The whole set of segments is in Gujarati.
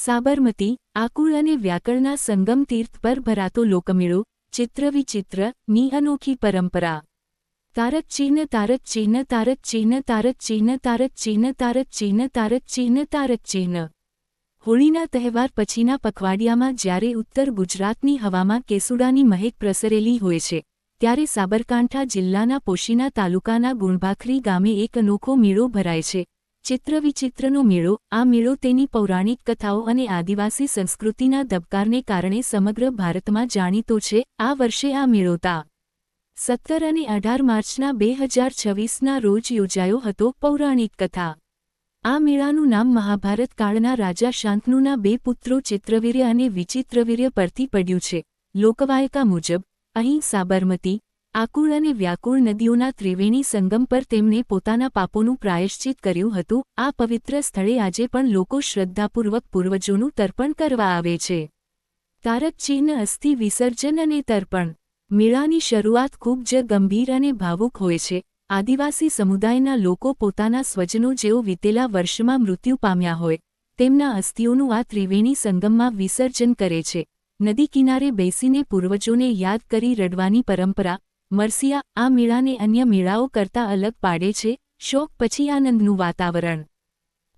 સાબરમતી, આકુળ અને વ્યાકળના સંગમ તીર્થ પર ભરાતો લોકમેળો, ચિત્રવિચિત્રની અનોખી પરંપરા. તારક ચિહ્ન તારક ચિહ્ન તારક ચિહ્ન તારક ચિહ્ન તારક ચિહ્ન તારક ચિહ્ન તારક ચિહ્ન તારક ચિહ્ન. હોળીના તહેવાર પછીના પખવાડિયામાં જ્યારે ઉત્તર ગુજરાતની હવામાં કેસુડાની મહેક પ્રસરેલી હોય છે, ત્યારે સાબરકાંઠા જિલ્લાના પોશીના તાલુકાના ગુણભાખરી ગામે એક અનોખો મેળો ભરાય છે, ચિત્રવિચિત્રનો મેળો. આ મેળો તેની પૌરાણિક કથાઓ અને આદિવાસી સંસ્કૃતિના ધબકારને કારણે સમગ્ર ભારતમાં જાણીતો છે. આ વર્ષે આ મેળો તા. 17 અને 18 માર્ચના 2026ના રોજ યોજાયો હતો. પૌરાણિક કથા. આ મેળાનું નામ મહાભારત કાળના રાજા શાંતનુના 2 પુત્રો ચિત્રવીર્ય અને વિચિત્રવીર્ય પરથી પડ્યું છે. લોકવાયકા મુજબ અહીં સાબરમતી, આકુળ અને વ્યાકુળ નદીઓના ત્રિવેણી સંગમ પર તેમણે પોતાના પાપોનું પ્રાયશ્ચિત કર્યું હતું. આ પવિત્ર સ્થળે આજે પણ લોકો શ્રદ્ધાપૂર્વક પૂર્વજોનું તર્પણ કરવા આવે છે. તારક ચિહ્ન અસ્થિ વિસર્જન અને તર્પણ. મેળાની શરૂઆત ખૂબ જ ગંભીર અને ભાવુક હોય છે. આદિવાસી સમુદાયના લોકો પોતાના સ્વજનો જેઓ વિતેલા વર્ષમાં મૃત્યુ પામ્યા હોય, તેમના અસ્થિઓનું આ ત્રિવેણી સંગમમાં વિસર્જન કરે છે. નદી કિનારે બેસીને પૂર્વજોને યાદ કરી રડવાની પરંપરા. મરસિયા આ મેળાને અન્ય મેળાઓ કરતાં અલગ પાડે છે. શોક પછી આનંદનું વાતાવરણ.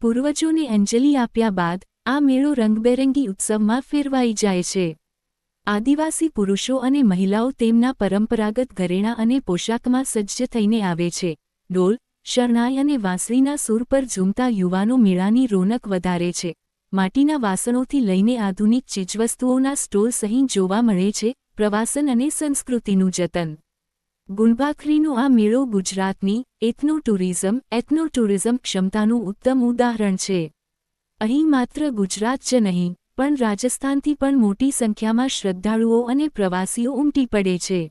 પૂર્વજોને અંજલિ આપ્યા બાદ આ મેળો રંગબેરંગી ઉત્સવમાં ફેરવાઈ જાય છે. આદિવાસી પુરુષો અને મહિલાઓ તેમના પરંપરાગત ઘરેણાં અને પોશાકમાં સજ્જ થઈને આવે છે. ઢોલ, શરણાઈ અને વાંસળીના સૂર પર ઝૂમતા યુવાનો મેળાની રોનક વધારે છે. માટીના વાસણોથી લઈને આધુનિક ચીજવસ્તુઓના સ્ટોલ સહીં જોવા મળે છે. પ્રવાસન અને સંસ્કૃતિનું જતન. ગુણભાખરીનો આ મેળો ગુજરાતની એથનો ટુરિઝમ ક્ષમતાનું ઉત્તમ ઉદાહરણ છે. અહીં માત્ર ગુજરાત જ નહીં, પણ રાજસ્થાનથી પણ મોટી સંખ્યામાં શ્રદ્ધાળુઓ અને પ્રવાસીઓ ઉમટી પડે છે.